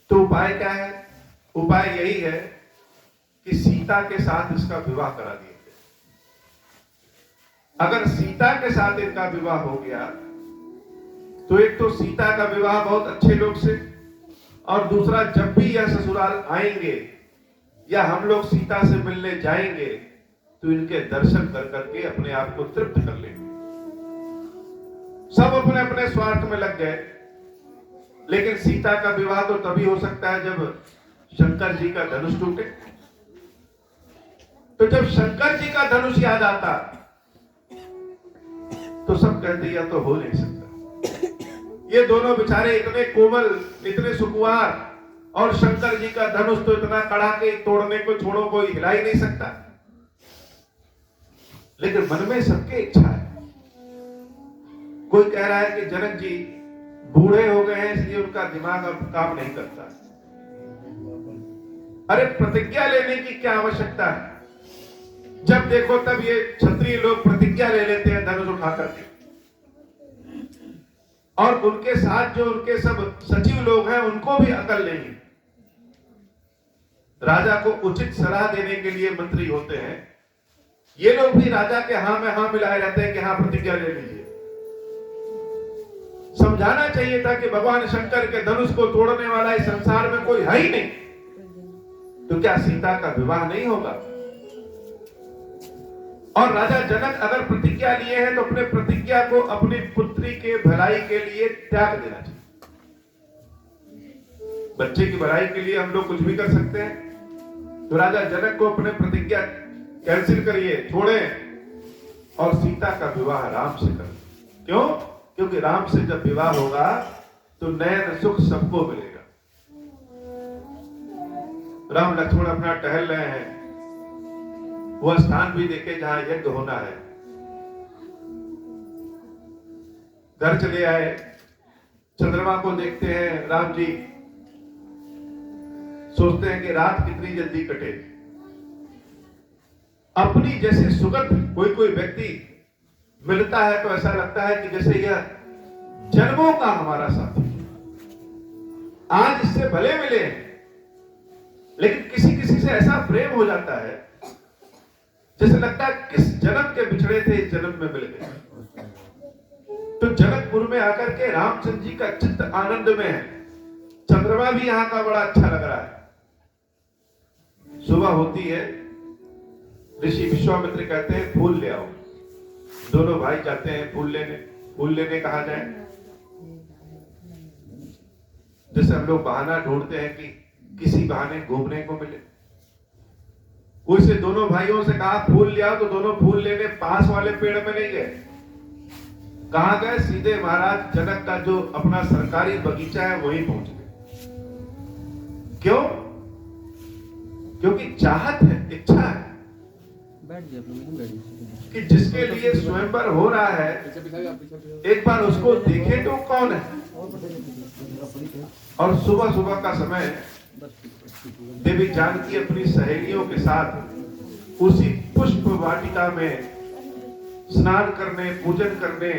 तो उपाय क्या है? उपाय यही है कि सीता के साथ इसका विवाह करा दिया जाए। अगर सीता के साथ इनका विवाह हो गया तो एक तो सीता का विवाह बहुत अच्छे लोग से, और दूसरा जब भी यह ससुराल आएंगे या हम लोग सीता से मिलने जाएंगे तो इनके दर्शन कर करके अपने आप को तृप्त कर लेंगे। सब अपने अपने स्वार्थ में लग गए, लेकिन सीता का विवाह तो तभी हो सकता है जब शंकर जी का धनुष टूटे। तो जब शंकर जी का धनुष याद आता तो सब कहते यह तो हो नहीं सकता, ये दोनों बेचारे इतने कोमल, इतने सुकुमार, और शंकर जी का धनुष तो इतना कड़ा के तोड़ने को छोड़ो कोई हिला ही नहीं सकता। लेकिन मन में सबके इच्छा है। कोई कह रहा है कि जनक जी बूढ़े हो गए हैं इसलिए उनका दिमाग अब काम नहीं करता। अरे प्रतिज्ञा लेने की क्या आवश्यकता है? जब देखो तब ये क्षत्रिय लोग प्रतिज्ञा ले लेते हैं धनुष उठा करके, और उनके साथ जो उनके सब सचिव लोग हैं उनको भी अकल नहीं है। राजा को उचित सलाह देने के लिए मंत्री होते हैं, ये लोग भी राजा के हां में हां मिलाए रहते हैं कि हां प्रतिज्ञा ले लीजिए। समझाना चाहिए था कि भगवान शंकर के धनुष को तोड़ने वाला इस संसार में कोई है ही नहीं, तो क्या सीता का विवाह नहीं होगा? और राजा जनक अगर प्रतिज्ञा लिए हैं तो अपने प्रतिज्ञा को अपनी पुत्री के भलाई के लिए त्याग देना चाहिए। बच्चे की भलाई के लिए हम लोग कुछ भी कर सकते हैं, तो राजा जनक को अपने प्रतिज्ञा कैंसिल करिए, छोड़े, और सीता का विवाह राम से करें। क्यों? क्योंकि राम से जब विवाह होगा तो नयन सुख सबको मिलेगा। राम लक्ष्मण अपना टहल रहे हैं, वह स्थान भी देखे जहां यज्ञ होना है। घर चले आए, चंद्रमा को देखते हैं राम जी, सोचते हैं कि रात कितनी जल्दी कटे। अपनी जैसे सुगंध कोई कोई व्यक्ति मिलता है तो ऐसा लगता है कि जैसे यह जन्मों का हमारा साथी। आज इससे भले मिले, लेकिन किसी किसी से ऐसा प्रेम हो जाता है जैसे लगता है किस जन्म के बिछड़े थे इस जन्म में मिल गए। तो जनकपुर में आकर के रामचंद्र जी का चित्त आनंद में है। चंद्रमा भी यहां का बड़ा अच्छा लग रहा है। सुबह होती है, ऋषि विश्वामित्र कहते हैं फूल ले आओ। दोनों भाई जाते हैं फूल लेने। फूल लेने कहा जाए, जैसे हम लोग बहाना ढूंढते हैं कि किसी बहाने घूमने को मिले। उसे दोनों भाइयों से कहा फूल ले आओ, तो दोनों फूल लेने पास वाले पेड़ में नहीं गए। कहां गए? सीधे महाराज जनक का जो अपना सरकारी बगीचा है वहीं पहुंच गए। क्यों? क्योंकि चाहत है, इच्छा है कि जिसके लिए स्वयंवर हो रहा है एक बार उसको देखे तो कौन है। और सुबह सुबह का समय देवी जानकी अपनी सहेलियों के साथ उसी पुष्प वाटिका में स्नान करने, पूजन करने,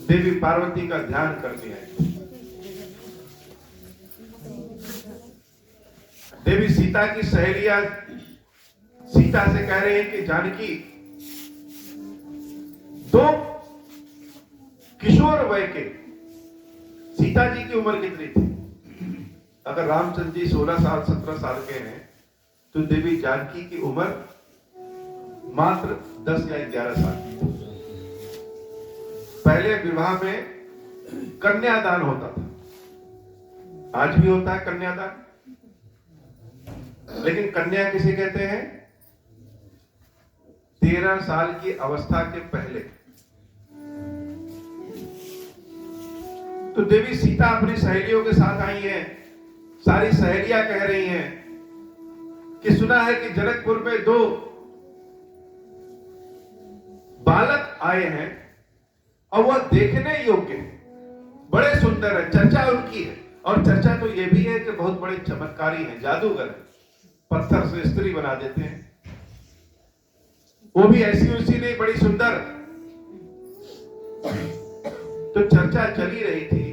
देवी पार्वती का ध्यान करने आई। देवी सीता की सहेलियां सीता से कह रही हैं कि जानकी, दो किशोर वय के, सीता जी की उम्र कितनी थी? अगर रामचंद्र जी 16 साल 17 साल के हैं तो देवी जानकी की उम्र मात्र 10 या 11 साल की। पहले विवाह में कन्यादान होता था, आज भी होता है कन्यादान, लेकिन कन्या किसे कहते हैं? 13 साल की अवस्था के पहले। तो देवी सीता अपनी सहेलियों के साथ आई हैं। सारी सहेलियां कह रही हैं कि सुना है कि जनकपुर में 2 बालक आए हैं और वह देखने योग्य है, बड़े सुंदर है, चर्चा उनकी है। और चर्चा तो यह भी है कि बहुत बड़े चमत्कारी हैं, जादूगर हैं, पत्थर से स्त्री बना देते हैं, वो भी ऐसी वैसी नहीं, बड़ी सुंदर। तो चर्चा चली रही थी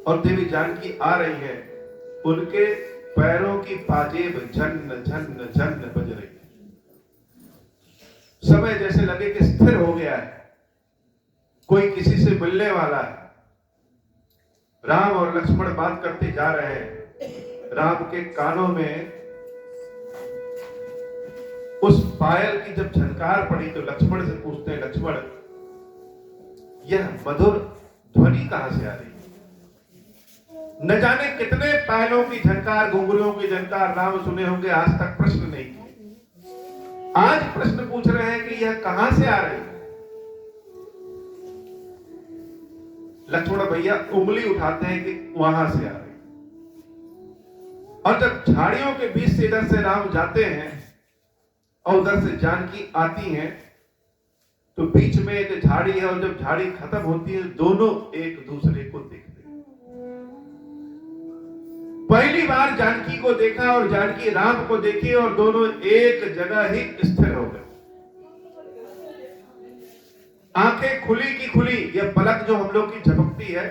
और देवी जानकी आ रही है, उनके पैरों की पाजेब झन झन झन बज रही है। समय जैसे लगे कि स्थिर हो गया है, कोई किसी से मिलने वाला है। राम और लक्ष्मण बात करते जा रहे हैं। राम के कानों में उस पायल की जब झनकार पड़ी तो लक्ष्मण से पूछते हैं, लक्ष्मण यह मधुर ध्वनि कहां से आ रही? न जाने कितने पायलों की झनकार, घुंघरुओं की झनकार राम सुने होंगे, आज तक प्रश्न नहीं किए। आज प्रश्न पूछ रहे हैं कि यह कहां से आ रही? लक्ष्मण भैया उंगली उठाते हैं कि वहां से आ रही। और जब झाड़ियों के बीच से इधर से राम जाते हैं और उधर से जानकी आती हैं, तो बीच में एक झाड़ी है, और जब झाड़ी खत्म होती है दोनों एक दूसरे को देखते हैं। पहली बार जानकी को देखा और जानकी राम को देखी और दोनों एक जगह ही स्थिर हो गए। आंखें खुली की खुली। यह पलक जो हम लोग की झपकती है,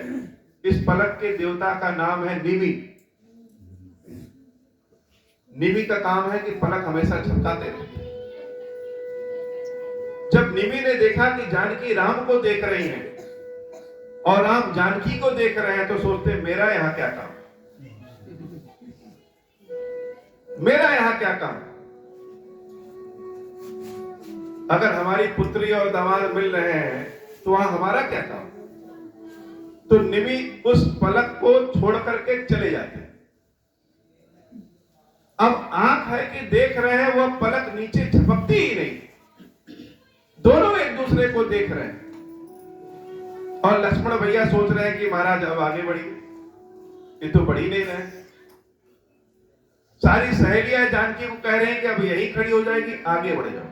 इस पलक के देवता का नाम है निमि। निमि का काम है कि पलक हमेशा झपकाते रहते। जब निमि ने देखा कि जानकी राम को देख रही हैं और राम जानकी को देख रहे हैं, तो सोचते मेरा यहां क्या काम, मेरा यहां क्या काम? अगर हमारी पुत्री और दामाद मिल रहे हैं तो वहां हमारा क्या काम? तो निमि उस पलक को छोड़ करके चले जाते हैं। अब आंख है कि देख रहे हैं, वह पलक नीचे झपकती ही नहीं, दोनों एक दूसरे को देख रहे हैं। और लक्ष्मण भैया सोच रहे हैं कि महाराज अब आगे बढ़िए, ये तो बढ़ ही नहीं रहे। सारी सहेलियां जानकी को कह रहे हैं कि अब यही खड़ी हो जाएगी, आगे बढ़ जाओ।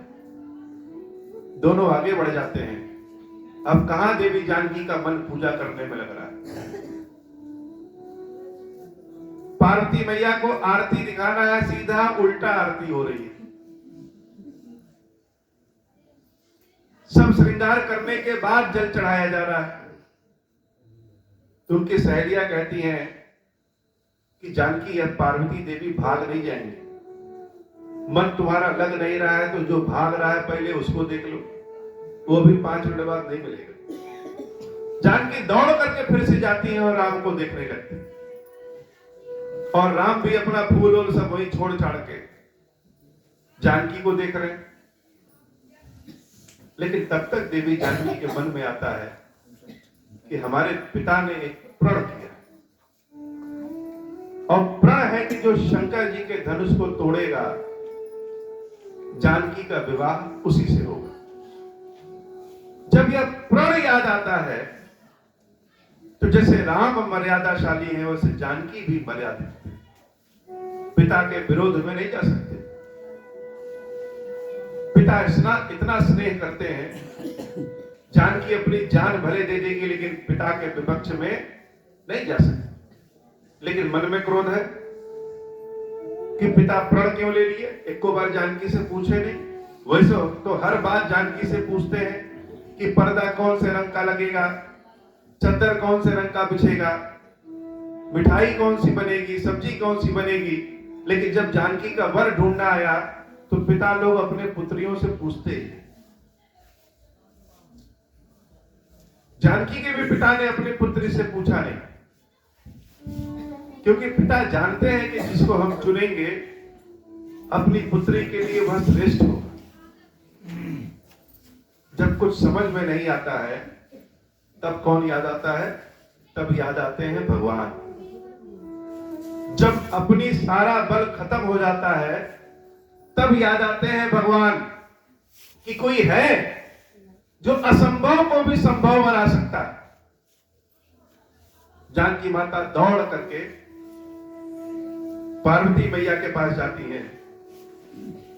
दोनों आगे बढ़ जाते हैं। अब कहां देवी जानकी का मन पूजा करने में लग रहा है। पार्वती मैया को आरती दिखाना है, सीधा उल्टा आरती हो रही है। सब श्रृंगार करने के बाद जल चढ़ाया जा रहा है। तो उनकी सहेलियां कहती हैं कि जानकी, अब पार्वती देवी भाग नहीं जाएंगे, मन तुम्हारा लग नहीं रहा है, तो जो भाग रहा है पहले उसको देख लो, वो भी 5 मिनट बाद नहीं मिलेगा। जानकी दौड़ करके फिर से जाती है और राम को देखने लगती है। और राम भी अपना फूल और सब वही छोड़ छाड़ के जानकी को देख रहे हैं। लेकिन तब तक देवी जानकी के मन में आता है कि हमारे पिता ने एक प्रण किया, और प्रण है कि जो शंकर जी के धनुष को तोड़ेगा, जानकी का विवाह उसी से होगा। जब यह प्रण याद आता है, तो जैसे राम मर्यादाशाली है, वैसे जानकी भी मर्यादित है। पिता के विरोध में नहीं जा सकते। पिता इतना स्नेह करते हैं, जानकी अपनी जान भले दे देगी, लेकिन पिता के विपक्ष में नहीं जा सकते। लेकिन मन में क्रोध है कि पिता प्रण क्यों ले लिए, एक बार जानकी से पूछे नहीं। वैसे तो हर बात जानकी से पूछते हैं कि पर्दा कौन से रंग का लगेगा, चद्दर कौन से रंग का बिछेगा, मिठाई कौन सी बनेगी, सब्जी कौन सी बनेगी। लेकिन जब जानकी का वर ढूंढना आया, तो पिता लोग अपने पुत्रियों से पूछते हैं। जानकी के भी पिता ने अपनी पुत्री से पूछा नहीं, क्योंकि पिता जानते हैं कि जिसको हम चुनेंगे अपनी पुत्री के लिए वह श्रेष्ठ होगा। जब कुछ समझ में नहीं आता है, तब कौन याद आता है? तब याद आते हैं भगवान। जब अपनी सारा बल खत्म हो जाता है, तब याद आते हैं भगवान कि कोई है जो असंभव को भी संभव बना सकता है। जानकी माता दौड़ करके पार्वती मैया के पास जाती है,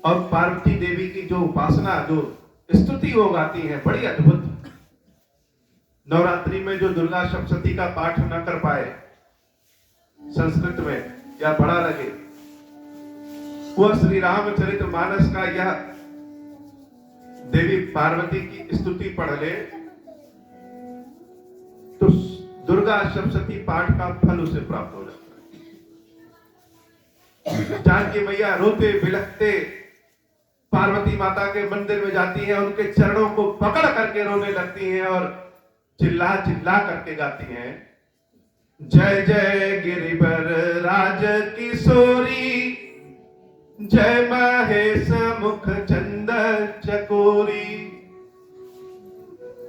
और पार्वती देवी की जो उपासना, जो स्तुति वो गाती है, बड़ी अद्भुत। नवरात्रि में जो दुर्गा सप्तशती का पाठ न कर पाए संस्कृत में या बड़ा लगे, वह श्री रामचरितमानस का यह देवी पार्वती की स्तुति पढ़ ले, तो दुर्गा सप्तशती पाठ का फल उसे प्राप्त हो जाता है। जानकी मैया रोते बिलखते पार्वती माता के मंदिर में जाती हैं, उनके चरणों को पकड़ करके रोने लगती हैं और चिल्ला चिल्ला करके गाती हैं, जय जय गिरिवर राज किशोरी, जय महेश मुख चंद चकोरी।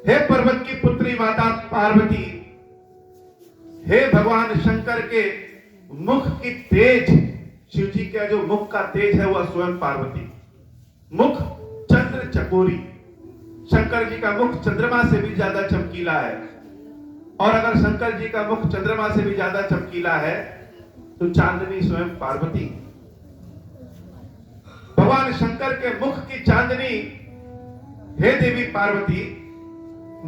हे पर्वत की पुत्री माता पार्वती, हे भगवान शंकर के मुख की तेज, शिव जी का जो मुख का तेज है वह स्वयं पार्वती, मुख चंद्र चकोरी। शंकर जी का मुख चंद्रमा से भी ज्यादा चमकीला है, और अगर शंकर जी का मुख चंद्रमा से भी ज्यादा चमकीला है तो चांदनी स्वयं पार्वती। भगवान शंकर के मुख की चांदनी, हे देवी पार्वती,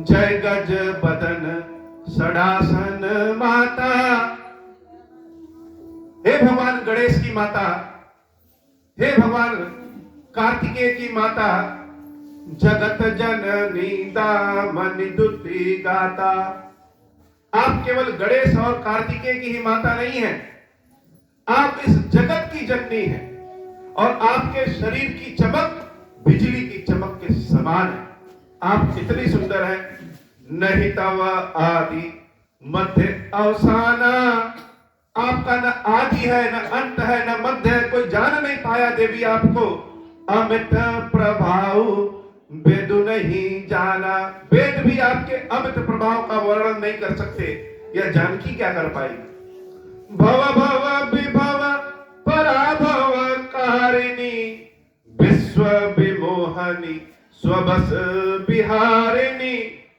जय गज बदन सडासन माता, हे भगवान गणेश की माता, हे भगवान कार्तिकेय की माता, जगत जननी दामनि दुति गाता। आप केवल गणेश और कार्तिकेय की ही माता नहीं है, आप इस जगत की जननी हैं, और आपके शरीर की चमक बिजली की चमक के समान है। आप इतनी सुंदर हैं, नहीं तव आदि मध्य अवसाना, आपका न आदि है न अंत है न मध्य है, कोई जान नहीं पाया देवी आपको। अमित प्रभाव वेद नहीं जाना, वेद भी आपके अमित प्रभाव का वर्णन नहीं कर सकते, यह जानकी क्या कर पाएगी। भव भव विभव पराभव कारिणी, विश्व विमोहनी स्वबस बिहारिणी।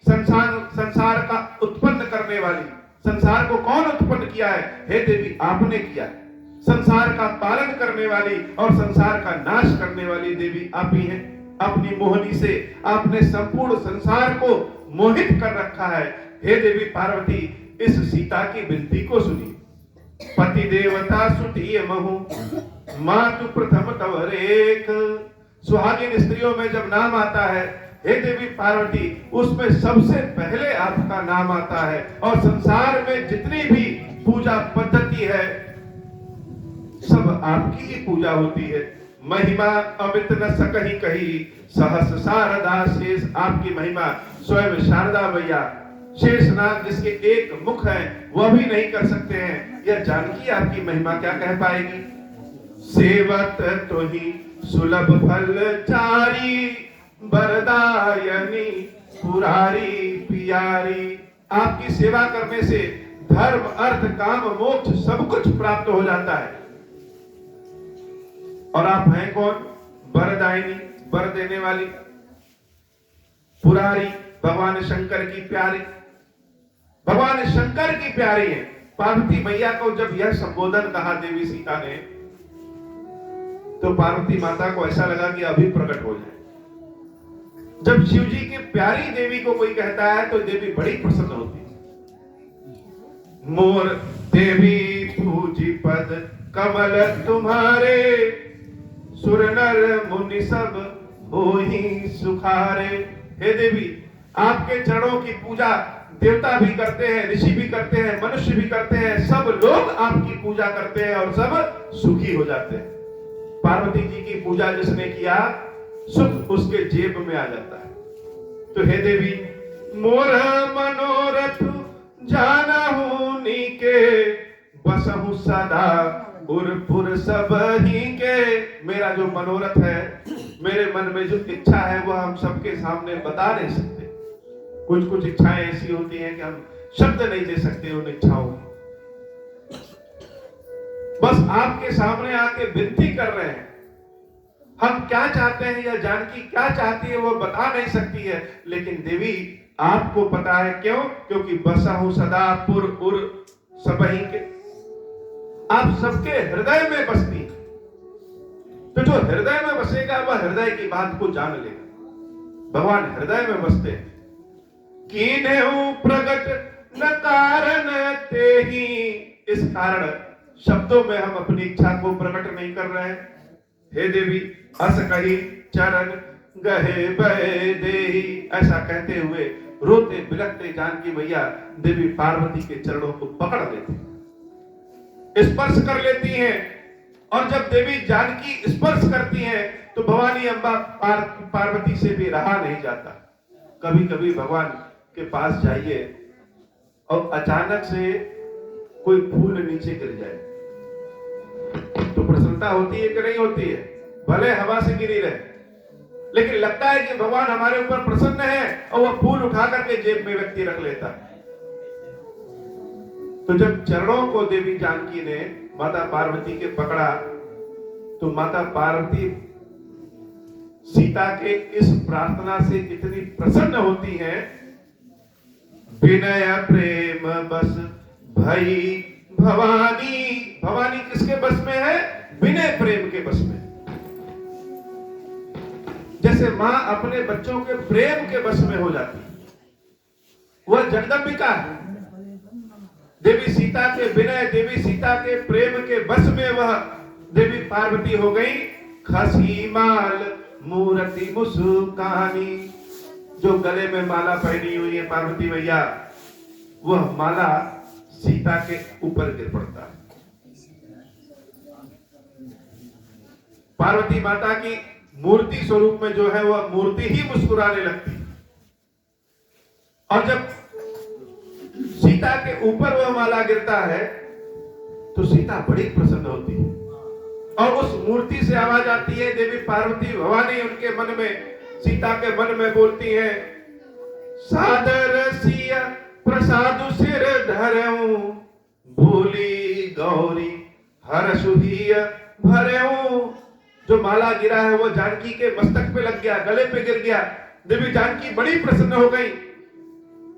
संसार का उत्पन्न करने वाली, संसार को कौन उत्पन्न किया है? हे देवी आपने किया है। संसार का पालन करने वाली और संसार का नाश करने वाली देवी आप ही हैं। अपनी मोहनी से आपने संपूर्ण संसार को मोहित कर रखा है। हे देवी पार्वती, इस सीता की विनती को सुनिए। पति देवता सुतीय महु, मातु प्रथम तव रेख। सुहागिन स्त्रियों में जब नाम आता है, हे देवी पार्वती, उसमें सबसे पहले आपका नाम आता है। और संसार में जितनी भी पूजा पद्धति है सब आपकी ही पूजा होती है। महिमा अमित न सकही कही, सहस शारदा शेष। आपकी महिमा स्वयं शारदा मैया, शेषनाग जिसके एक मुख है वह भी नहीं कर सकते हैं। यह जानकी आपकी महिमा क्या कह पाएगी। सेवत तो ही सुलभ फल चारी, वरदायनी पुरारी प्यारी। आपकी सेवा करने से धर्म अर्थ काम मोक्ष सब कुछ प्राप्त हो जाता है। और आप हैं कौन? वरदायिनी, वर देने वाली। पुरारी, भगवान शंकर की प्यारी, भगवान शंकर की प्यारी है। पार्वती मैया को जब यह संबोधन कहा देवी सीता ने, तो पार्वती माता को ऐसा लगा कि अभी प्रकट हो जाए। जब शिव जी की प्यारी देवी को कोई कहता है तो देवी बड़ी प्रसन्न होती है। मोर देवी पूजी पद कमल तुम्हारे, सुर नर मुनि सब होहि सुखारे। हे देवी, आपके चरणों की पूजा देवता भी करते हैं, ऋषि भी करते हैं, मनुष्य भी करते हैं, सब लोग आपकी पूजा करते हैं और सब सुखी हो जाते हैं। पार्वती जी की पूजा जिसने किया, सुख उसके जेब में आ जाता है। तो हे देवी, मोर मनोरथ जानहु नीके, बसहु सदा उरपुर सब ही के। मेरा जो मनोरथ है, मेरे मन में जो इच्छा है, वह हम सबके सामने बता नहीं सकते। कुछ कुछ इच्छाएं ऐसी होती हैं कि हम शब्द नहीं दे सकते उन इच्छाओं की। बस आपके सामने आके विनती कर रहे हैं। हम क्या चाहते हैं या जानकी क्या चाहती है वो बता नहीं सकती है, लेकिन देवी आपको पता है। क्यों? क्योंकि बसहु सदा पुर उर सबही के, आप सबके हृदय में बसती है। तो जो हृदय में बसेगा वह हृदय की बात को जान लेगा। भगवान हृदय में बसते हैं। कीन्हु प्रगट न कारण ते ही, इस कारण शब्दों में हम अपनी इच्छा को प्रकट नहीं कर रहे हैं। हे देवी, अस कही चरण गहे बहे देही, ऐसा कहते हुए रोते बिलखते जानकी मैया देवी पार्वती के चरणों को पकड़ लेती, स्पर्श कर लेती हैं। और जब देवी जानकी स्पर्श करती हैं तो भवानी अम्बा पार्वती से भी रहा नहीं जाता। कभी कभी भगवान के पास जाइए और अचानक से कोई फूल नीचे गिर जाए तो प्रसन्नता होती है कि नहीं होती है? भले हवा से गिरी रहे, लेकिन लगता है कि भगवान हमारे ऊपर प्रसन्न है और वह फूल उठा करके जेब में व्यक्ति रख लेता है। तो जब चरणों को देवी जानकी ने माता पार्वती के पकड़ा तो माता पार्वती सीता के इस प्रार्थना से इतनी प्रसन्न होती हैं, विनय प्रेम बस भई भवानी। भवानी किसके बस में है? विनय प्रेम के बस में। जैसे मां अपने बच्चों के प्रेम के बस में हो जाती है, वह जगदंबिका है। देवी सीता के विनय, देवी सीता के प्रेम के बस में वह देवी पार्वती हो गई। खसी माल मूर्ति मुस्कानी, जो गले में माला पहनी हुई है पार्वती मैया, वह माला सीता के ऊपर गिर पड़ता है। पार्वती माता की मूर्ति स्वरूप में जो है वह मूर्ति ही मुस्कुराने लगती है। और जब सीता के ऊपर वह माला गिरता है तो सीता बड़ी प्रसन्न होती है और उस मूर्ति से आवाज आती है। देवी पार्वती भवानी उनके मन में, सीता के मन में बोलती है, सादर सिया प्रसाद सिर धरऊं, भूली गौरी हर सुहिय भरऊं। जो माला गिरा है वो जानकी के मस्तक पे लग गया, गले पे गिर गया। देवी जानकी बड़ी प्रसन्न हो गई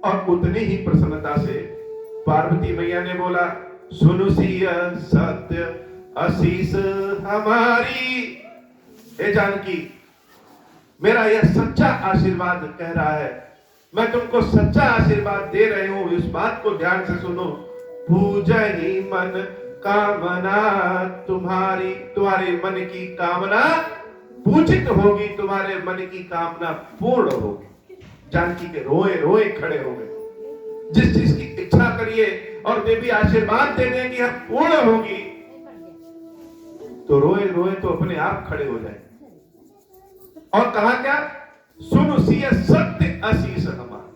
और उतनी ही प्रसन्नता से पार्वती मैया ने बोला, सुनु सिया सत्य आशीष हमारी। हे जानकी, मेरा यह सच्चा आशीर्वाद कह रहा है, मैं तुमको सच्चा आशीर्वाद दे रही हूं, इस बात को ध्यान से सुनो। पूजनी मन कामना तुम्हारी, तुम्हारे मन की कामना पूजित होगी, तुम्हारे मन की कामना पूर्ण होगी। जानकी के रोए रोए खड़े हो गए। जिस चीज की इच्छा करिए और देवी आशीर्वाद दे दें कि हम पूर्ण होगी, तो रोए रोए तो अपने आप खड़े हो जाए। और कहा क्या? सुन सिया सत्य आशीष हमारा।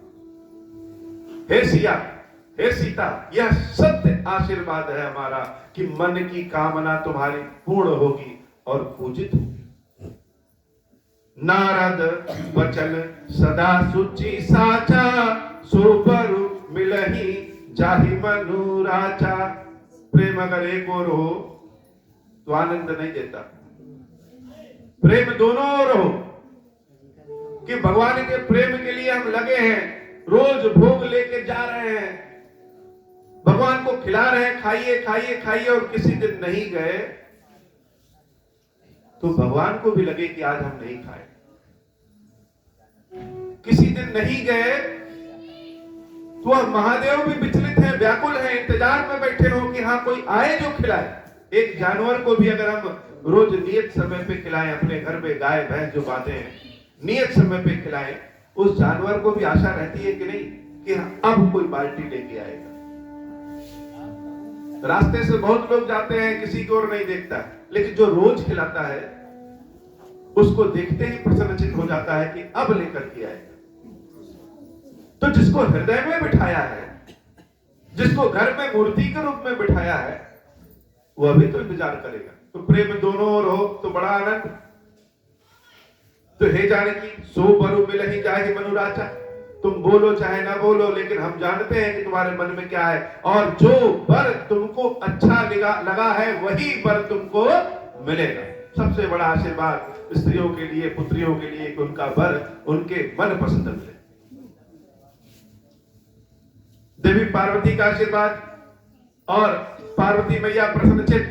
हे सिया, हे सीता, यह सत्य आशीर्वाद है हमारा कि मन की कामना तुम्हारी पूर्ण होगी और पूजित होगी। नारद वचन सदा सुचि साचा, सोपरु मिलही जाहि मनु राजा। प्रेम अगर एक और हो तो आनंद नहीं देता, प्रेम दोनों ओर हो कि भगवान के प्रेम के लिए हम लगे हैं, रोज भोग लेके जा रहे हैं, भगवान को खिला रहे हैं, खाइए खाइए खाइए, और किसी दिन नहीं गए तो भगवान को भी लगे कि आज हम नहीं खाए। किसी दिन नहीं गए तो वह महादेव भी विचलित हैं, व्याकुल हैं, इंतजार में बैठे हो कि हाँ कोई आए जो खिलाए। एक जानवर को भी अगर हम रोज नियत समय पे खिलाएं, अपने घर में गाय भैंस जो बातें हैं नियत समय पे खिलाएं, उस जानवर को भी आशा रहती है कि नहीं कि अब कोई बाल्टी लेके आएगा। रास्ते से बहुत लोग जाते हैं, किसी की ओर नहीं देखता, लेकिन जो रोज खिलाता है उसको देखते ही प्रसन्नचित्त हो जाता है कि अब लेकर के आएगा। तो जिसको हृदय में बिठाया है, जिसको घर में मूर्ति के रूप में बिठाया है, वह भी तो इंतजार करेगा। तो प्रेम दोनों ओर हो तो बड़ा आनंद। तो हे जानकी, सो बरु मिलहि जाहि मनु राजा। तुम बोलो चाहे ना बोलो, लेकिन हम जानते हैं कि तुम्हारे मन में क्या है, और जो वर तुमको अच्छा लगा है वही वर तुमको मिलेगा। सबसे बड़ा आशीर्वाद स्त्रियों के लिए, पुत्रियों के लिए कि उनका वर उनके मन पसंद मिले। देवी पार्वती का आशीर्वाद और पार्वती मैया प्रसन्नचित्त,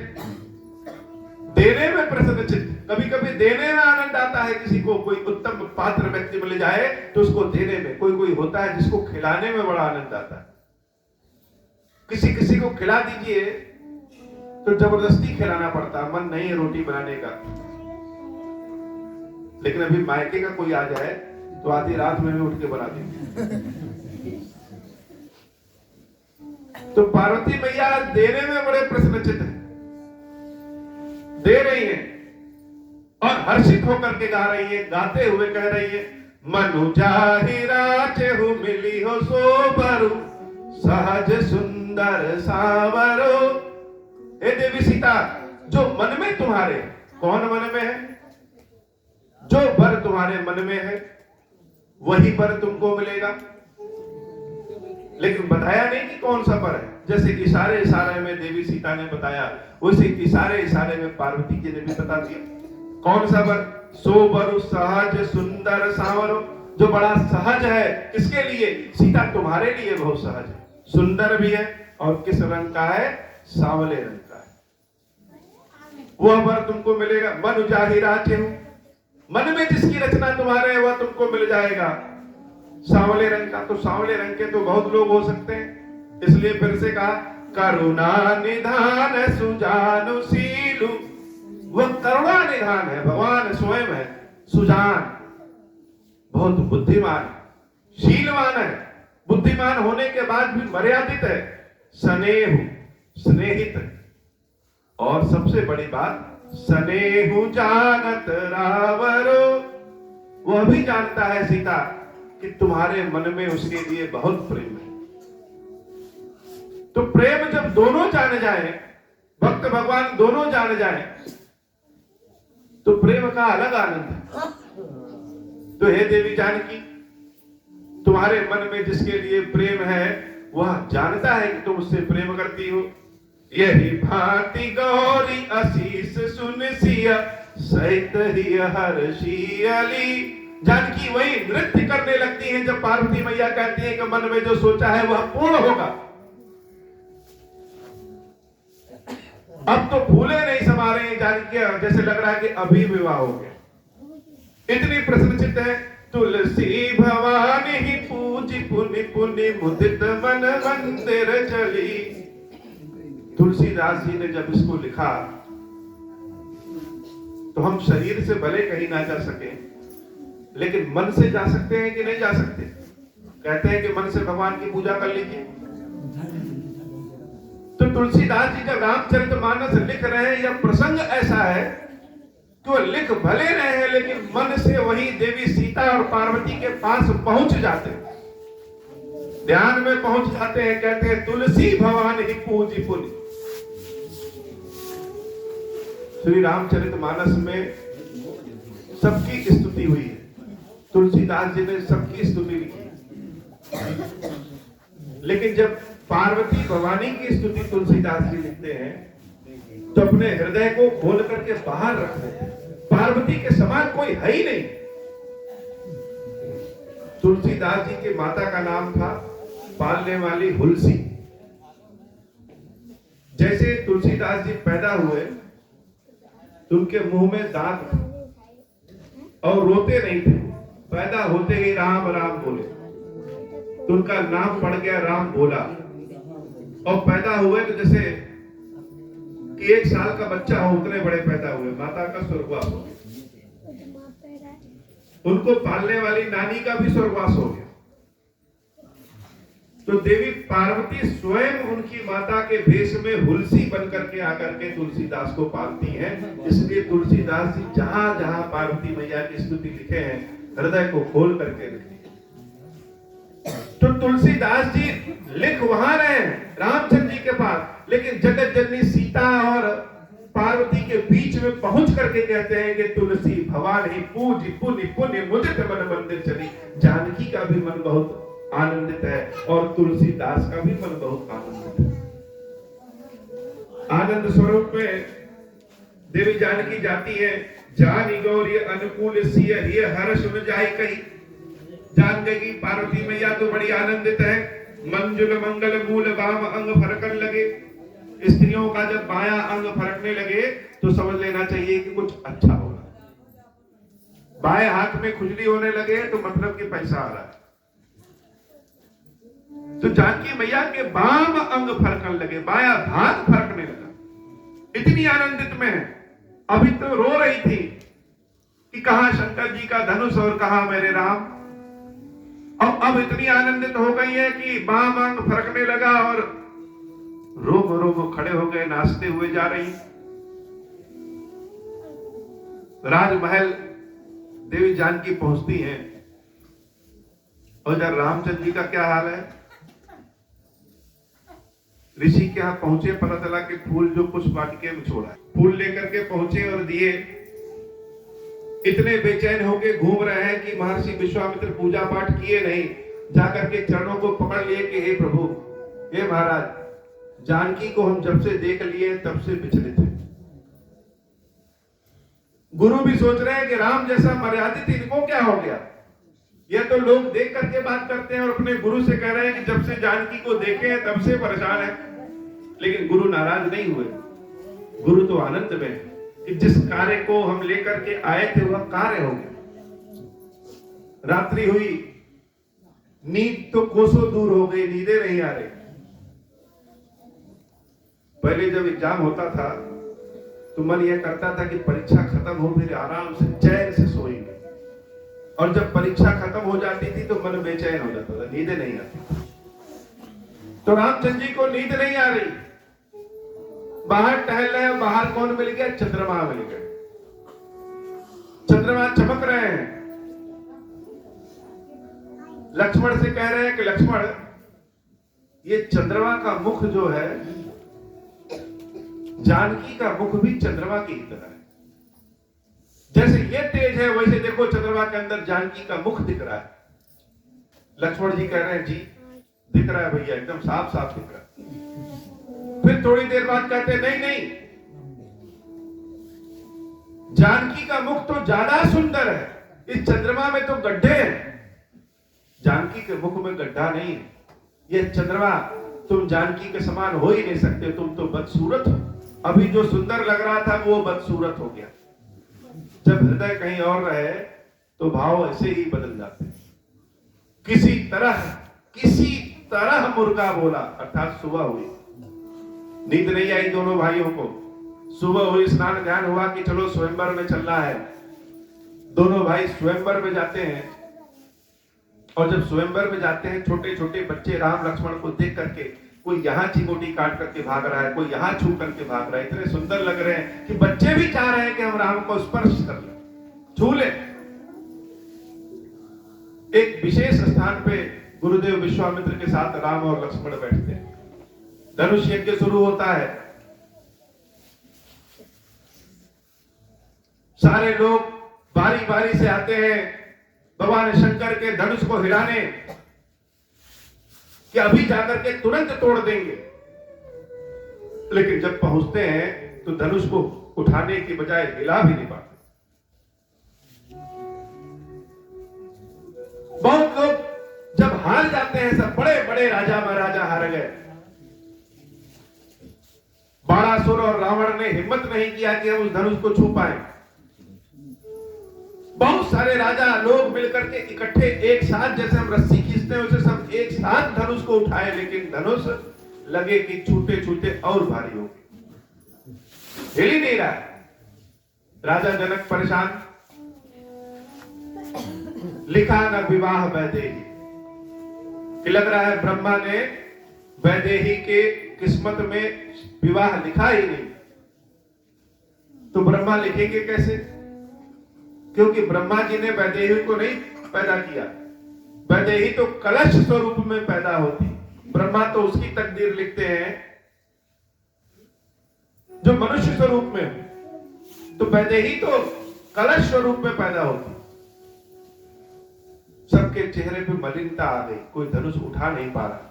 देने में प्रसन्नचित्त। कभी कभी देने में आनंद आता है, किसी को कोई उत्तम पात्र व्यक्ति मिल जाए तो उसको देने में। कोई कोई होता है जिसको खिलाने में बड़ा आनंद आता है। किसी किसी को खिला दीजिए तो जबरदस्ती खिलाना पड़ता, मन नहीं है रोटी बनाने का। लेकिन अभी मायके का कोई आ जाए तो आधी रात में भी उठ के बना देंगे। तो पार्वती मैया देने में बड़े प्रसन्नचित है, दे रही है और हर्षित होकर के गा रही है, गाते हुए कह रही है, मनु जाहिरा चेहु मिली हो सोबरु सहज सुंदर सावरो। हे देवी सीता, जो मन में तुम्हारे, कौन मन में है? जो वर तुम्हारे मन में है वही वर तुमको मिलेगा, लेकिन बताया नहीं कि कौन सा वर है। जैसे इशारे इशारे में देवी सीता ने बताया, उसी इशारे इशारे में पार्वती जी ने भी बता दिया कौन सा वर। सोबरु सहज सुंदर सावरो, जो बड़ा सहज है। किसके लिए? सीता तुम्हारे लिए बहुत सहज है, सुंदर भी है, और किस रंग का है? सांवले रंग का है। वह वर तुमको मिलेगा। मन जाहिरा चेहु, मन में जिसकी रचना तुम्हारे है वह तुमको मिल जाएगा, सांवले रंग का। तो सांवले रंग के तो बहुत लोग हो सकते हैं, इसलिए फिर से कहा, करुणा निधान सुजानुशीलु। वह करुणा निधान है, भगवान स्वयं है, सुजान, बहुत बुद्धिमान, शीलवान है, बुद्धिमान होने के बाद भी मर्यादित है, स्नेह, स्नेहित, और सबसे बड़ी बात, स्नेहु जानत रावरो। वह भी जानता है सीता कि तुम्हारे मन में उसके लिए बहुत प्रेम है। तो प्रेम जब दोनों जान जाए, भक्त भगवान दोनों जान जाए, तो प्रेम का अलग आनंद है। तो हे देवी जानकी, तुम्हारे मन में जिसके लिए प्रेम है वह जानता है कि तुम उससे प्रेम करती हो। यही भांति गौरी आशीष सुन सिया सहित ही हर्षियली। जानकी वही नृत्य करने लगती है जब पार्वती मैया कहती है कि मन में जो सोचा है वह पूर्ण होगा। अब तो फूले नहीं समा रहे हैं जानकी, जैसे लग रहा है कि अभी विवाह हो गया, इतनी प्रसन्नचित है। तुलसी भवानी ही पूजी पुनि पुनि मुदित मन मंदिर चली। तुलसीदास जी ने जब इसको लिखा तो हम शरीर से भले कहीं ना जा सके, लेकिन मन से जा सकते हैं कि नहीं जा सकते? कहते हैं कि मन से भगवान की पूजा कर लीजिए। तो तुलसीदास जी जब रामचरितमानस लिख रहे हैं, यह प्रसंग ऐसा है कि वो लिख भले रहे हैं, लेकिन मन से वही देवी सीता और पार्वती के पास पहुंच जाते हैं, ध्यान में पहुंच जाते हैं। कहते हैं तुलसी भवान ही पूजी पुनि। श्री रामचरितमानस में सबकी स्तुति हुई है, तुलसीदास जी ने सबकी स्तुति लिखी, लेकिन जब पार्वती भवानी की स्तुति तुलसीदास जी लिखते हैं तो अपने हृदय को खोल करके बाहर रख देते हैं। पार्वती के समान कोई है ही नहीं। तुलसीदास जी की माता का नाम था पालने वाली हुलसी। जैसे तुलसीदास जी पैदा हुए तो उनके मुंह में दांत थे और रोते नहीं थे, पैदा होते ही राम राम बोले, तो उनका नाम पड़ गया राम भोला। और पैदा हुए तो जैसे कि 1 साल का बच्चा हो उतने बड़े पैदा हुए, माता का स्वर्गवास हो गया, उनको पालने वाली नानी का भी स्वर्गवास हो गया। तो देवी पार्वती स्वयं उनकी माता के भेष में हुलसी बनकर के आकर के तुलसीदास को पालती हैं। इसलिए तुलसीदास जी जहां जहां पार्वती मैया की स्तुति लिखे हैं, हृदय को खोल करके लिखे। तो तुलसीदास जी लिख वहां रहे हैं रामचंद्र जी के पास, लेकिन जगत जननी सीता और पार्वती के बीच में पहुंच करके कहते हैं कि तुलसी भवानी पूजी पुनि पुनि मुदित मन मंदिर चली। जानकी का भी मन बहुत आनंदित है और तुलसीदास का भी मन बहुत आनंदित है। आनंद स्वरूप में देवी जानकी जाती है, जानी गौरी अनुकूल सिय हिय हर सुन जाए कही। जान गई कि पार्वती मैया तो बड़ी आनंदित है। मंजुल मंगल मूल वाम अंग फरकन लगे। स्त्रियों का जब बायां अंग फरकने लगे तो समझ लेना चाहिए कि कुछ अच्छा होगा। बाएं हाथ में खुजली होने लगे तो मतलब कि पैसा आ रहा है। तो जानकी मैया के बाम अंग फरकन लगे, बायां भाग फरकने लगा। इतनी आनंदित में है। अभी तो रो रही थी कि कहां शंकर जी का धनुष और कहां मेरे राम। और अब इतनी आनंदित हो गई है कि बाम अंग फरकने लगा और रोम रोम खड़े हो गए, नाचते हुए जा रही। राजमहल देवी जानकी पहुंचती हैं, और इधर रामचंद्र जी का क्या हाल है। ऋषि के यहां पहुंचे, पता चला कि फूल जो पुष्प वाटिके में छोड़ा है, फूल लेकर के पहुंचे और दिए। इतने बेचैन होके घूम रहे हैं कि महर्षि विश्वामित्र पूजा पाठ किए नहीं, जाकर के चरणों को पकड़ लिए कि हे प्रभु, हे महाराज, जानकी को हम जब से देख लिए तब से विचलित हैं। गुरु भी सोच रहे हैं कि राम जैसा मर्यादित इनको क्या हो गया। यह तो लोग देख करके बात करते हैं और अपने गुरु से कह रहे हैं कि जब से जानकी को देखे हैं तब से परेशान है। लेकिन गुरु नाराज नहीं हुए। गुरु तो आनंद में कि जिस कार्य को हम लेकर के आए थे वह कार्य हो गया। रात्रि हुई, नींद तो कोसों दूर हो गई, नींदें नहीं आ रही। पहले जब एग्जाम होता था तो मन यह करता था कि परीक्षा खत्म हो, फिर आराम से चैन से सोएंगे, और जब परीक्षा खत्म हो जाती थी तो मन बेचैन हो जाता था, नींदें नहीं आती। तो रामचंद्र जी को नींद नहीं आ रही। बाहर टहल रहे हैं, बाहर कौन मिल गया? चंद्रमा मिल गया। चंद्रमा चमक रहे हैं। लक्ष्मण से कह रहे हैं कि लक्ष्मण, ये चंद्रमा का मुख जो है, जानकी का मुख भी चंद्रमा की तरह है। जैसे ये तेज है वैसे देखो चंद्रमा के अंदर जानकी का मुख दिख रहा है। लक्ष्मण जी कह रहे हैं जी दिख रहा है भैया, एकदम साफ साफ दिख रहा है। फिर थोड़ी देर बाद कहते हैं नहीं नहीं, जानकी का मुख तो ज्यादा सुंदर है, इस चंद्रमा में तो गड्ढे हैं, जानकी के मुख में गड्ढा नहीं है। ये चंद्रमा, तुम जानकी के समान हो ही नहीं सकते, तुम तो बदसूरत हो। अभी जो सुंदर लग रहा था वो बदसूरत हो गया। जब हृदय कहीं और रहे तो भाव ऐसे ही बदल जाते हैं। किसी तरह मुर्गा बोला, अर्थात सुबह हुई, नींद नहीं आई दोनों भाइयों को। सुबह हुई, स्नान ध्यान हुआ कि चलो स्वयंवर में चलना है। दोनों भाई स्वयंवर में जाते हैं, और जब स्वयंवर में जाते हैं छोटे छोटे बच्चे राम लक्ष्मण को देख करके, कोई यहाँ चिंगोटी काट करके भाग रहा है, कोई यहाँ छू करके भाग रहा है। इतने सुंदर लग रहे हैं कि बच्चे भी चाह रहे हैं कि हम राम को स्पर्श कर लें, छू लें। एक विशेष स्थान पे गुरुदेव विश्वामित्र के साथ राम और लक्ष्मण बैठते हैं। धनुष यज्ञ शुरू होता है। सारे लोग बारी बारी से आते हैं भगवान शंकर के धनुष को हिलाने, कि अभी जाकर के तुरंत तोड़ देंगे। लेकिन जब पहुंचते हैं तो धनुष को उठाने की बजाय हिला भी नहीं पाते। बहुत लोग जब हार जाते हैं, सब बड़े बड़े राजा महाराजा हार गए। बाणासुर और रावण ने हिम्मत नहीं किया कि हम उस धनुष को छू पाए। बहुत सारे राजा लोग मिलकर के इकट्ठे एक साथ, जैसे हम रस्सी खींचते हैं वैसे सब एक साथ धनुष को उठाए, लेकिन धनुष लगे कि छूते छूते और भारी हो गए, हिल ही नहीं रहा। राजा जनक परेशान। लिखा न विवाह वैदेही, कि लग रहा है ब्रह्मा ने वैदेही के किस्मत में विवाह लिखा ही नहीं। तो ब्रह्मा लिखेंगे कैसे? क्योंकि ब्रह्मा जी ने वैदेही को नहीं पैदा किया। वैदेही तो कलश स्वरूप में पैदा होती, ब्रह्मा तो उसकी तकदीर लिखते हैं जो मनुष्य स्वरूप में हो। तो वैदेही तो कलश स्वरूप में पैदा होती। सबके चेहरे पे मलिनता आ गई, कोई धनुष उठा नहीं पा रहा।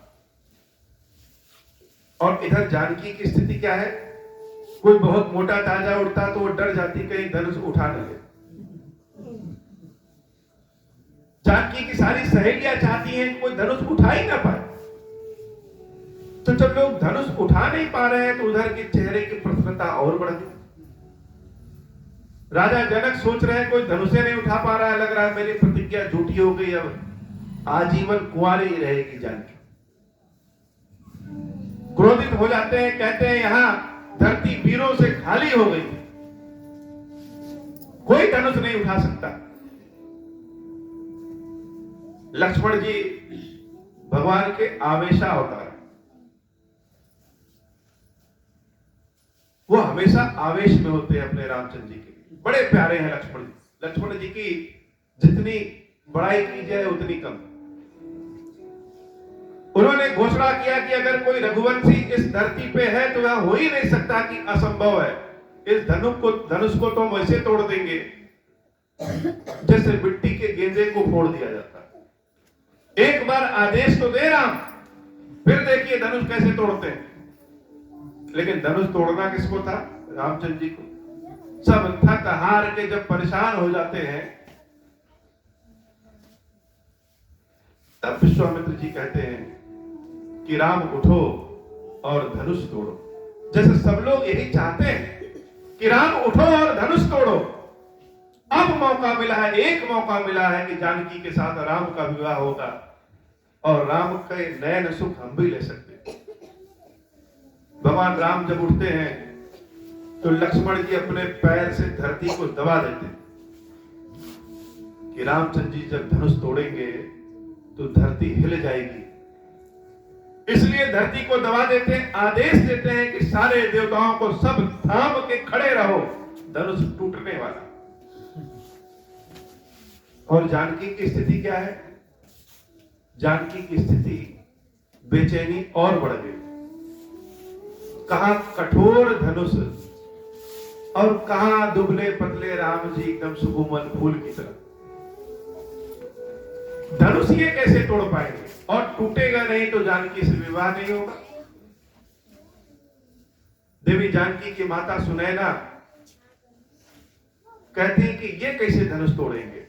और इधर जानकी की स्थिति क्या है? कोई बहुत मोटा ताजा उड़ता तो वो डर जाती कहीं धनुष उठा न ले। जानकी की सारी सहेलियां चाहती हैं कि कोई धनुष उठा ही ना पाए। तो जब लोग धनुष उठा नहीं पा रहे हैं तो उधर के चेहरे की प्रसन्नता और बढ़ गई। राजा जनक सोच रहे हैं कोई धनुषे नहीं उठा पा रहा है, लग रहा है मेरी प्रतिज्ञा झूठी हो गई, अब आजीवन कुंवारी ही रहेगी जानकी। क्रोधित हो जाते हैं, कहते हैं यहां धरती वीरों से खाली हो गई, कोई धनुष नहीं उठा सकता। लक्ष्मण जी भगवान के आवेशा अवतार, वो हमेशा आवेश में होते हैं अपने रामचंद्र जी के लिए। बड़े प्यारे हैं लक्ष्मण जी। लक्ष्मण जी की जितनी बड़ाई की जाए उतनी कम। उन्होंने घोषणा किया कि अगर कोई रघुवंशी इस धरती पे है तो यह हो ही नहीं सकता कि असंभव है। इस धनुष को तो हम वैसे तोड़ देंगे जैसे मिट्टी के गेंदे को फोड़ दिया जाता है। एक बार आदेश तो दे राम, फिर देखिए धनुष कैसे तोड़ते हैं। लेकिन धनुष तोड़ना किसको था? रामचंद्र जी को। सब थक हार के जब परेशान हो जाते हैं तब विश्वामित्र जी कहते हैं कि राम उठो और धनुष तोड़ो। जैसे सब लोग यही चाहते हैं कि राम उठो और धनुष तोड़ो। अब मौका मिला है, एक मौका मिला है कि जानकी के साथ राम का विवाह होगा और राम के नयन सुख हम भी ले सकते हैं। भगवान राम जब उठते हैं तो लक्ष्मण जी अपने पैर से धरती को दबा देते हैं कि रामचंद्र जी जब धनुष तोड़ेंगे तो धरती हिल जाएगी। इसलिए धरती को दबा देते हैं, आदेश देते हैं कि सारे देवताओं को सब थाम के खड़े रहो, धनुष टूटने वाला। और जानकी की स्थिति क्या है? जानकी की स्थिति बेचैनी और बढ़ गई। कहां कठोर धनुष और कहां दुबले पतले राम जी एकदम सुकोमल फूल की तरह। धनुष ये कैसे तोड़ पाएंगे? और टूटेगा नहीं तो जानकी से विवाह नहीं होगा। देवी जानकी की माता सुनैना कहती है कि ये कैसे धनुष तोड़ेंगे?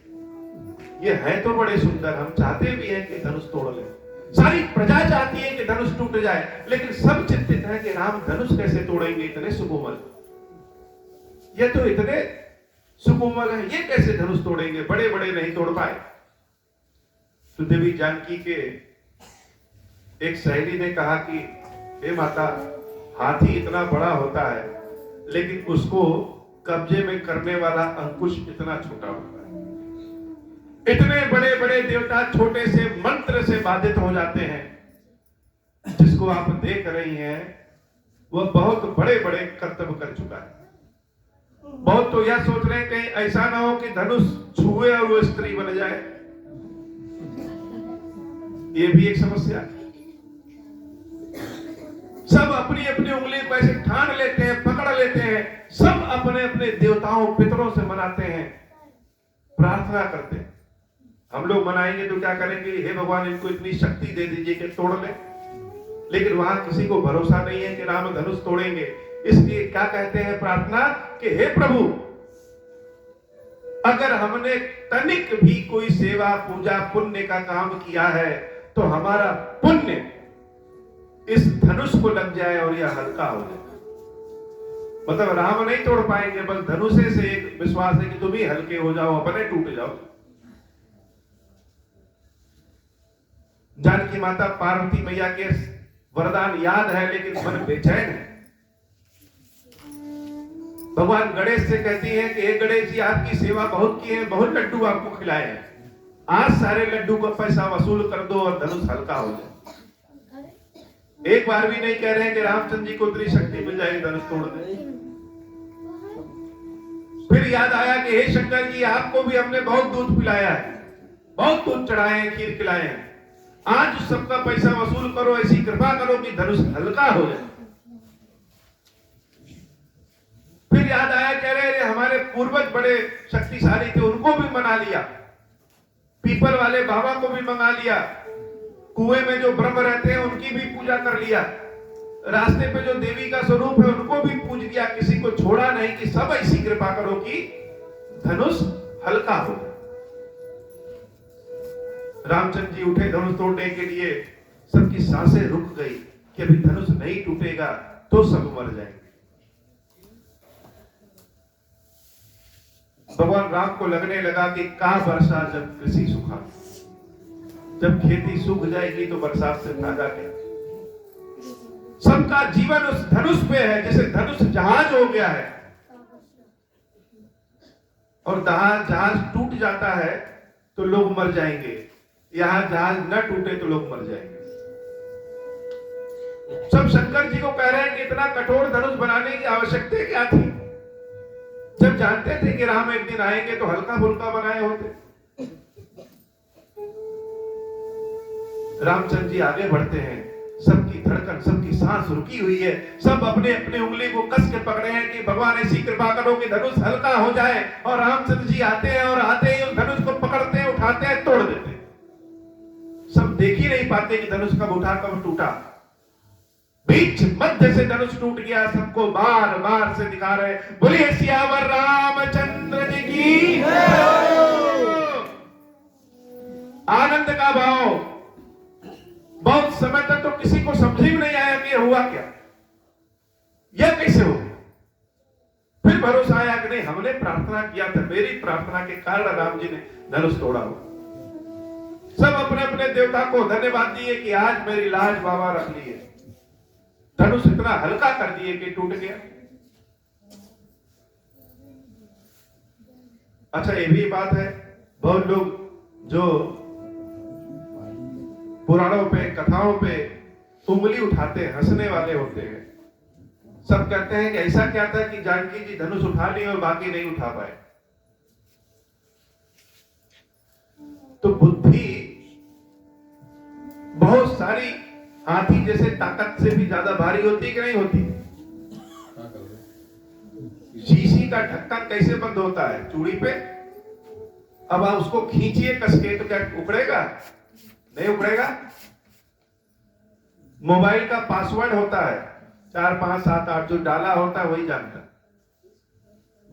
ये है तो बड़े सुंदर, हम चाहते भी हैं कि धनुष तोड़ लें। सारी प्रजा चाहती है कि धनुष टूट जाए, लेकिन सब चिंतित हैं कि राम धनुष कैसे तोड़ेंगे? इतने सुकोमल, ये तो इतने सुकोमल है, ये कैसे धनुष तोड़ेंगे? बड़े बड़े नहीं तोड़ पाए। तो देवी जानकी के एक सहेली ने कहा कि हे माता, हाथी इतना बड़ा होता है लेकिन उसको कब्जे में करने वाला अंकुश इतना छोटा होता है। इतने बड़े बड़े देवता छोटे से मंत्र से बाधित हो जाते हैं। जिसको आप देख रही हैं वह बहुत बड़े बड़े कर्तव्य कर चुका है। बहुत तो यह सोच रहे हैं कहीं ऐसा ना हो कि धनुष छुए और वो स्त्री बन जाए। ये भी एक समस्या है। सब अपनी अपनी उंगली को ऐसे ठान लेते हैं, पकड़ लेते हैं, सब अपने अपने देवताओं पितरों से मनाते हैं, प्रार्थना करते हैं। हम लोग मनाएंगे तो क्या करेंगे? हे भगवान, इनको इतनी शक्ति दे दीजिए कि तोड़ ले। लेकिन वहां किसी को भरोसा नहीं है कि राम धनुष तोड़ेंगे। इसलिए क्या कहते हैं प्रार्थना कि हे प्रभु, अगर हमने तनिक भी कोई सेवा पूजा पुण्य का काम किया है तो हमारा पुण्य इस धनुष को लग जाए और यह हल्का हो जाए। मतलब राम नहीं तोड़ पाएंगे, बस धनुषे से एक विश्वास है कि तुम ही हल्के हो जाओ, अपने टूट जाओ। जानकी माता पार्वती मैया के वरदान याद है लेकिन मन बेचैन है। भगवान गणेश से कहती है कि हे गणेश जी, आपकी सेवा बहुत की है, बहुत लड्डू आपको खिलाए हैं, आज सारे लड्डू का पैसा वसूल कर दो और धनुष हल्का हो जाए। एक बार भी नहीं कह रहे हैं कि रामचंद्र जी को उतनी शक्ति मिल जाएगी धनुष तोड़ दे। फिर याद आया कि हे शंकर जी, आपको भी हमने बहुत दूध पिलाया है, बहुत दूध चढ़ाए हैं, खीर खिलाए हैं, आज सबका पैसा वसूल करो, ऐसी कृपा करो कि धनुष हल्का हो जाए। फिर याद आया, कह रहे हमारे पूर्वज बड़े शक्तिशाली थे, उनको भी मना लिया, पीपल वाले बाबा को भी मंगा लिया, कुएं में जो ब्रह्म रहते हैं उनकी भी पूजा कर लिया, रास्ते पे जो देवी का स्वरूप है उनको भी पूज लिया, किसी को छोड़ा नहीं कि सब ऐसी कृपा करो कि धनुष हल्का हो। रामचंद्र जी उठे धनुष तोड़ने के लिए, सबकी सांसें रुक गई कि अभी धनुष नहीं टूटेगा तो सब मर जाएंगे। भगवान राम को लगने लगा कि का वर्षा जब कृषि सूखा, जब खेती सूख जाएगी तो बरसात से फायदा क्या। सबका जीवन उस धनुष पे है, जैसे धनुष जहाज हो गया है और जहाज टूट जाता है तो लोग मर जाएंगे, यहां जहाज न टूटे तो लोग मर जाएंगे। सब शंकर जी को कह रहे हैं कि इतना कठोर धनुष बनाने की आवश्यकता क्या थी, जब जानते थे कि राम एक दिन आएंगे तो हल्का फुल्का बनाए होते। रामचंद्र जी आगे बढ़ते हैं, सबकी धड़कन, सबकी सांस रुकी हुई है, सब अपने अपने उंगली को कस के पकड़े हैं कि भगवान ऐसी कृपा करो कि धनुष हल्का हो जाए। और रामचंद्र जी आते हैं और आते ही उस धनुष को पकड़ते हैं, उठाते हैं, तोड़ देते हैं। सब देख ही नहीं पाते कि धनुष कब उठा कब टूटा। बीच मध्य से धनुष टूट गया, सबको बार बार से दिखा रहे, बोलिए सियावर रामचंद्र जी की आनंद का भाव। बहुत समय तक तो किसी को समझ ही नहीं आया कि हुआ क्या, यह कैसे हो। फिर भरोसा आया कि नहीं, हमने प्रार्थना किया था, मेरी प्रार्थना के कारण राम जी ने धनुष तोड़ा हो। सब अपने अपने देवता को धन्यवाद दिए कि आज मेरी लाज बाबा रख ली है, धनुष इतना हल्का कर दिए कि टूट गया। अच्छा, ये भी बात है, बहुत लोग जो पुराणों पे, कथाओं पे उंगली उठाते हैं, हंसने वाले होते हैं। सब कहते हैं कि ऐसा क्या था कि जानकी जी धनुष उठा ली और बाकी नहीं उठा पाए। तो बुद्धि बहुत सारी हाथी जैसे ताकत से भी ज्यादा भारी होती कि नहीं होती। शीशी का ढक्कन कैसे बंद होता है, चूड़ी पे। अब आप उसको खींचिए कसके तो क्या उखड़ेगा? नहीं उखड़ेगा। मोबाइल का पासवर्ड होता है 4 5 7 8, जो डाला होता है वही जानता है।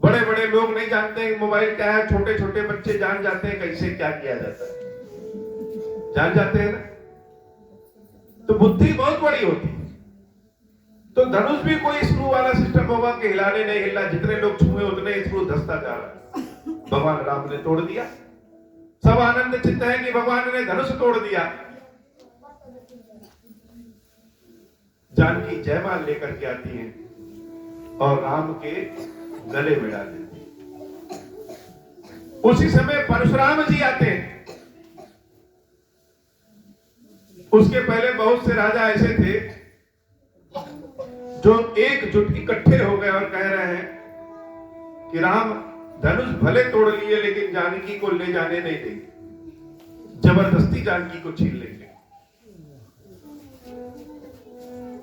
बड़े बड़े लोग नहीं जानते हैं मोबाइल क्या है, छोटे छोटे बच्चे जान जाते हैं कैसे क्या किया जाता है, जान जाते हैं ना। तो बुद्धि बहुत बड़ी होती है। तो धनुष भी कोई स्क्रू वाला सिस्टम होगा कि हिलाने नहीं हिला, जितने लोग छुए उतने स्क्रू धसता जा रहा है। भगवान राम ने तोड़ दिया। सब आनंद चित्त है कि भगवान ने धनुष तोड़ दिया। जानकी जयमाल लेकर के आती है और राम के गले में डाल देती है। उसी समय परशुराम जी आते हैं। उसके पहले बहुत से राजा ऐसे थे जो एकजुट इकट्ठे हो गए और कह रहे हैं कि राम धनुष भले तोड़ लिए लेकिन जानकी को ले जाने नहीं देंगे, जबरदस्ती जानकी को छीन लेंगे।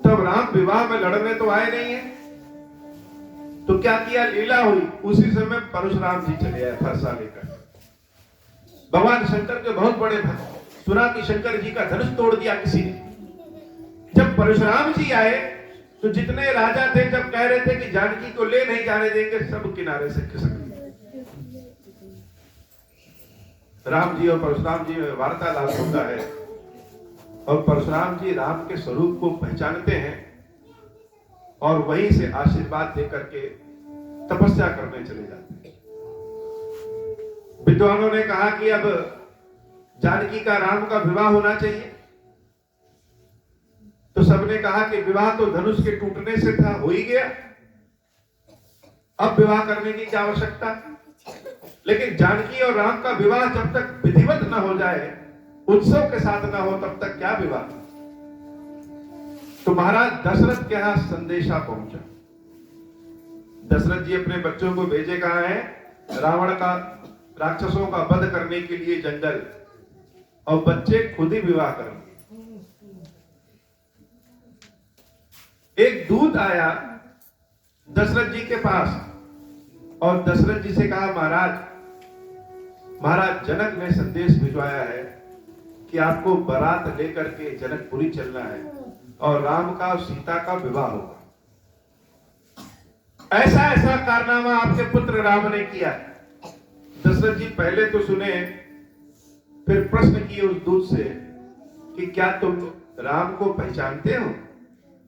तब राम विवाह में लड़ने तो आए नहीं है, तो क्या किया, लीला हुई। उसी समय परशुराम जी चले आए फरसा लेकर। भगवान शंकर के बहुत बड़े भक्त, सुना कि शंकर जी का धनुष तोड़ दिया किसी ने। जब परशुराम जी आए तो जितने राजा थे, जब कह रहे थे कि जानकी को ले नहीं जाने देंगे, सब किनारे से खिसक गए। राम जी और परशुराम जी में वार्तालाप होता है और परशुराम जी राम के स्वरूप को पहचानते हैं और वहीं से आशीर्वाद देकर के तपस्या करने चले जाते हैं। विद्वानों ने कहा कि अब जानकी का राम का विवाह होना चाहिए। तो सबने कहा कि विवाह तो धनुष के टूटने से था, हो ही गया, अब विवाह करने की क्या आवश्यकता। लेकिन जानकी और राम का विवाह जब तक विधिवत न हो जाए, उत्सव के साथ न हो, तब तक क्या विवाह। तो महाराज दशरथ के यहां संदेशा पहुंचा। दशरथ जी अपने बच्चों को भेजे, कहा है रावण का, राक्षसों का वध करने के लिए जंगल, और बच्चे खुद ही विवाह करेंगे। एक दूत आया दशरथ जी के पास और दशरथ जी से कहा, महाराज जनक ने संदेश भिजवाया है कि आपको बारात लेकर के जनकपुरी चलना है और राम का और सीता का विवाह होगा। ऐसा ऐसा कारनामा आपके पुत्र राम ने किया। दशरथ जी पहले तो सुने, फिर प्रश्न किए उस दूत से कि क्या तुम राम को पहचानते हो।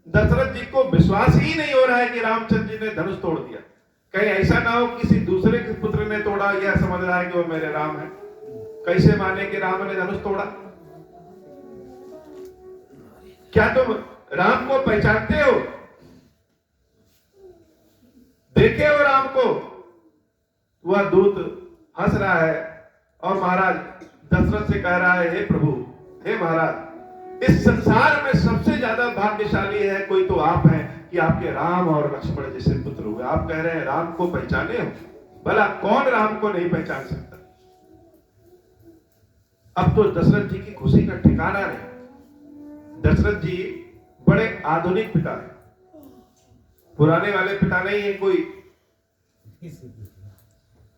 दशरथ जी को विश्वास ही नहीं हो रहा है कि रामचंद्र जी ने धनुष तोड़ दिया। कहीं ऐसा ना हो किसी दूसरे के पुत्र ने तोड़ा, यह समझ रहा है कि वो मेरे राम है। कैसे माने कि राम ने धनुष तोड़ा। क्या तुम राम को पहचानते हो, देखे हो राम को। वह दूत हंस रहा है और महाराज दशरथ से कह रहा है, हे प्रभु, हे महाराज, इस संसार में सबसे ज्यादा भाग्यशाली है कोई तो आप हैं कि आपके राम और लक्ष्मण जैसे पुत्र हुए। आप कह रहे हैं राम को पहचाने हो, भला कौन राम को नहीं पहचान सकता। अब तो दशरथ जी की खुशी का ठिकाना नहीं। दशरथ जी बड़े आधुनिक पिता हैं, पुराने वाले पिता नहीं है। कोई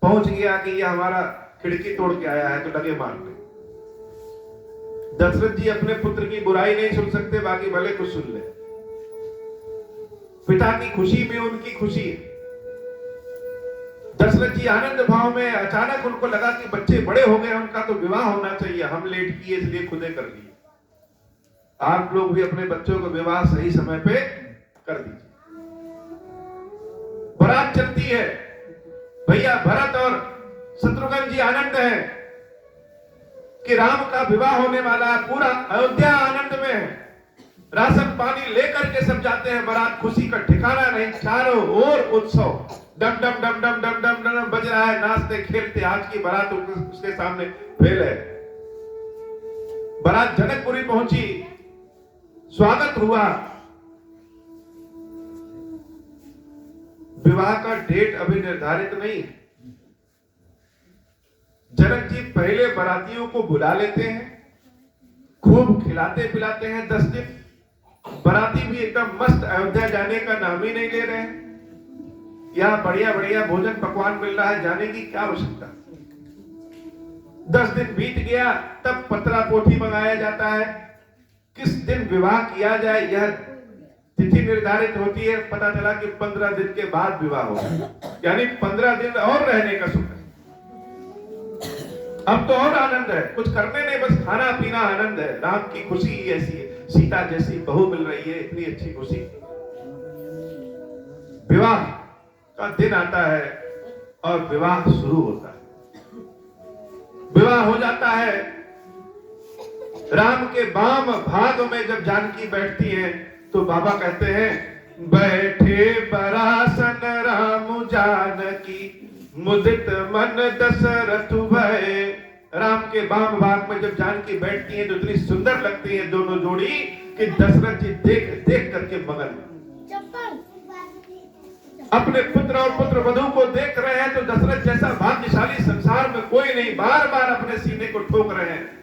पहुंच गया कि ये हमारा खिड़की तोड़ के आया है तो लगे मारने। दशरथ जी अपने पुत्र की बुराई नहीं सुन सकते, बाकी भले कुछ सुन ले। पिता की खुशी में उनकी खुशी है। दशरथ जी आनंद भाव में, अचानक उनको लगा कि बच्चे बड़े हो गए, उनका तो विवाह होना चाहिए। हम लेट किए इसलिए खुदे कर लिए। आप लोग भी अपने बच्चों का विवाह सही समय पे कर दीजिए। बारात चलती है, भैया भरत और शत्रुघ्न जी आनंद है कि राम का विवाह होने वाला है। पूरा अयोध्या आनंद में है। राशन पानी लेकर के सब जाते हैं बारात, खुशी का ठिकाना नहीं। चारों ओर उत्सव, डम डम डम डम डम डम डम बज रहा है, नाचते खेलते। आज की बारात उसके सामने फेल है। बारात जनकपुरी पहुंची, स्वागत हुआ। विवाह का डेट अभी निर्धारित नहीं है। जनक जी पहले बारातियों को बुला लेते हैं, खूब खिलाते पिलाते हैं 10 दिन। बाराती भी एकदम मस्त, अयोध्या जाने का नाम ही नहीं ले रहे हैं। यहाँ बढ़िया बढ़िया भोजन पकवान मिल रहा है, जाने की क्या आवश्यकता। 10 दिन बीत गया, तब पत्रा पोथी मंगाया जाता है। किस दिन विवाह किया जाए यह तिथि निर्धारित होती है। पता चला कि 15 दिन के बाद विवाह होगा, यानी 15 दिन और रहने का सुख है। अब तो और आनंद है, कुछ करने नहीं, बस खाना पीना आनंद है। राम की खुशी ऐसी है, सीता जैसी बहू मिल रही है, इतनी अच्छी खुशी। विवाह का दिन आता है और विवाह शुरू होता है। विवाह हो जाता है। राम के वाम भाग में जब जानकी बैठती है तो बाबा कहते हैं, बैठे बरासन राम जानकी मुदित मन दशरथ भय। राम के वाम भाग में जब जानकी बैठती है तो इतनी सुंदर लगती है दोनों जोड़ी कि दशरथ जी देख देख करके मगन। अपने पुत्र और पुत्र वधू को देख रहे हैं तो दशरथ जैसा भाग्यशाली संसार में कोई नहीं। बार बार अपने सीने को ठोक रहे हैं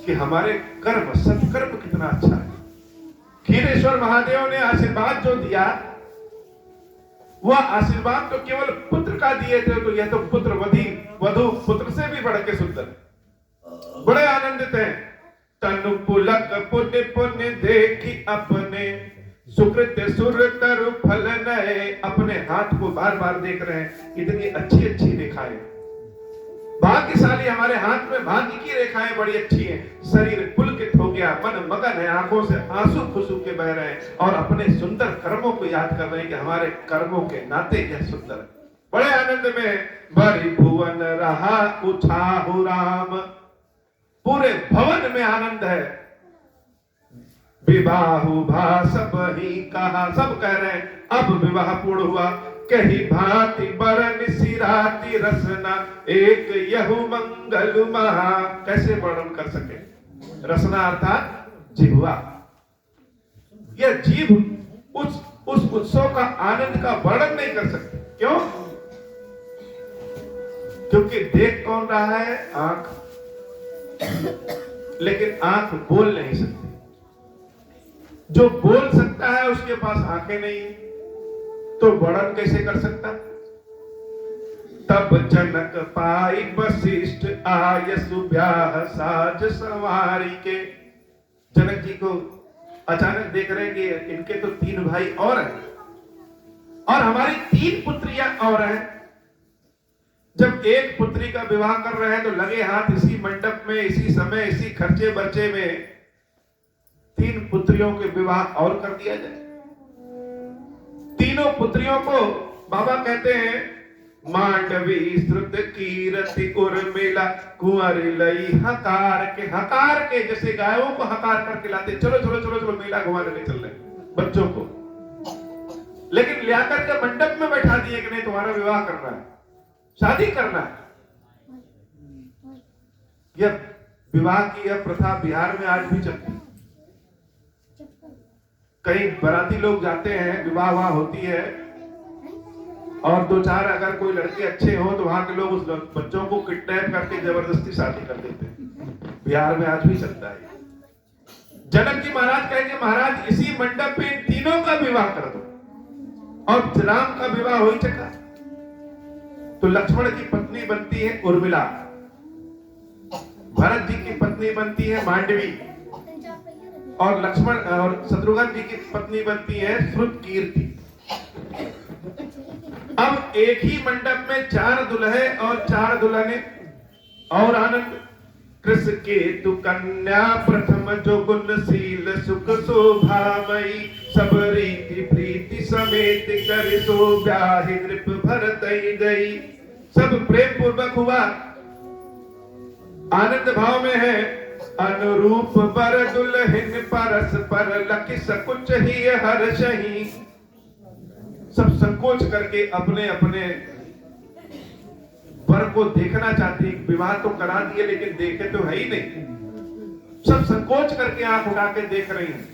कि हमारे कर्म, सत्कर्म कितना अच्छा है। खीरेश्वर महादेव ने आशीर्वाद जो दिया, वह आशीर्वाद तो केवल पुत्र का दिए थे, तो यह तो पुत्र वधु पुत्र से भी बढ़ के सुंदर, बड़े आनंदित हैं। तनु पुलक पुण्य पुण्य देखी अपने, सुकृत सुर तरु फल नए। अपने हाथ को बार बार देख रहे हैं, इतनी अच्छी अच्छी रेखाएं। भाग्यशाली, हमारे हाथ में भाग्य की रेखाएं बड़ी अच्छी हैं। शरीर पुलकित हो गया, मन मगन है, आंखों से आंसू खुशू के बह रहे हैं और अपने सुंदर कर्मों को याद कर रहे हैं कि हमारे कर्मों के नाते यह सुंदर है। बड़े आनंद में बड़ी भुवन रहा उछाहु राम। पूरे भवन में आनंद है। विवाहु भा सब ही कहा, सब कह रहे हैं अब विवाह पूर्ण हुआ। कही भांति बरन सिराती रसना, एक यहु मंगल महा। कैसे वर्णन कर सके। रसना अर्थात जिह्वा। यह जीभ उस उत्सव का आनंद का वर्णन नहीं कर सकते। क्यों? क्योंकि देख कौन रहा है? आंख। लेकिन आंख बोल नहीं सकती। जो बोल सकता है उसके पास आंखें नहीं है, तो वर्णन कैसे कर सकता? तब जनक पाई वशिष्ठ आय सुब्याह साज सवारी के। जनक जी को अचानक देख रहे हैं कि इनके तो 3 भाई और हैं और हमारी 3 पुत्रियां और हैं। जब एक पुत्री का विवाह कर रहे हैं तो लगे हाथ इसी मंडप में, इसी समय, इसी खर्चे बर्चे में 3 पुत्रियों के विवाह और कर दिया जाए। तीनों पुत्रियों को बाबा कहते हैं, मांडवी श्रुत कीरति उर्मिला कुंवर लई हकार के जैसे गायों को हकार करके लाते, चलो चलो चलो चलो मेला घुमाने ले चल रहे बच्चों को। लेकिन ले आकर के मंडप में बैठा दिए कि नहीं तुम्हारा विवाह करना है, शादी करना है। यह विवाह की यह प्रथा बिहार में आज भी चलती है। कई बाराती लोग जाते हैं, विवाह वहां होती है, और दो चार अगर कोई लड़के अच्छे हो तो वहां के लोग उस बच्चों को किडनैप करके जबरदस्ती शादी कर देते हैं। बिहार में आज भी चलता है। जनक जी महाराज कहेंगे, महाराज इसी मंडप में इन तीनों का विवाह कर दो, और राम का विवाह हो ही चुका। तो लक्ष्मण की पत्नी बनती है उर्मिला, भरत जी की पत्नी बनती है मांडवी, और लक्ष्मण और शत्रुघ्न जी की पत्नी बनती है श्रुतकीर्ति। अब एक ही मंडप में 4 दुल्हे और 4 दुल्हने, और आनंद। कृष के तु कन्या प्रथम जो गुणशील सुख शोभामयी, सब रीति प्रीति समेत कर सो ब्याहि नृप भरत गई। सब प्रेम पूर्वक हुआ, आनंद भाव में है। अनुरूप बर दुल्हन परस पर लखि सकुच ही हर्षहि। सब संकोच करके अपने अपने वर को देखना चाहती। विवाह तो करा दिए लेकिन देखे तो है ही नहीं। सब संकोच करके आंख उठा के देख रही हैं,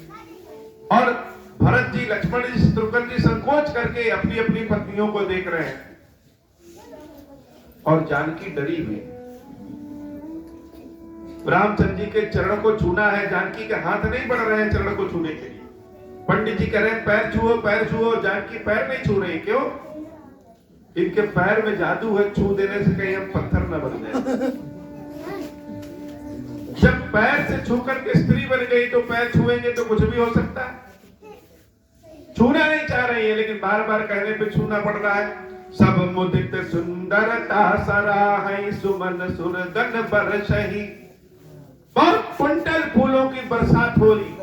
और भरत जी, लक्ष्मण जी, शत्रुघ्न जी संकोच करके अपनी अपनी पत्नियों को देख रहे हैं। और जानकी डरी हुई। रामचंद्र जी के चरण को छूना है, जानकी के हाथ नहीं बढ़ रहे हैं चरण को छूने के लिए। पंडित जी कह रहे हैं पैर छुओ पैर छुओ, जानकी पैर नहीं छू रही। क्यों? इनके पैर में जादू है, छू देने से कहीं हम पत्थर न बन जाए। जब पैर से छू करके स्त्री बन गई तो पैर छुएंगे तो कुछ भी हो सकता है। छूना नहीं चाह रही है लेकिन बार बार कहने पे छूना पड़ रहा है। सब मुदित सुंदरता सराहै, सुमन सुरगन बरसहि। और कुंटल फूलों की बरसात हो रही,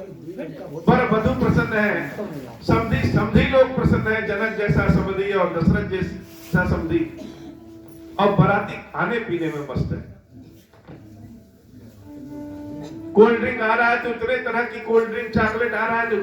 पर वधु प्रसन्न है, समधी समधी लोग प्रसन्न है, जनक जैसा समधी और दशरथ जैसा समधी। और बराती खाने पीने में मस्त है। कोल्ड ड्रिंक आ रहा है तो इतने तरह की कोल्ड ड्रिंक, चॉकलेट आ रहा है तो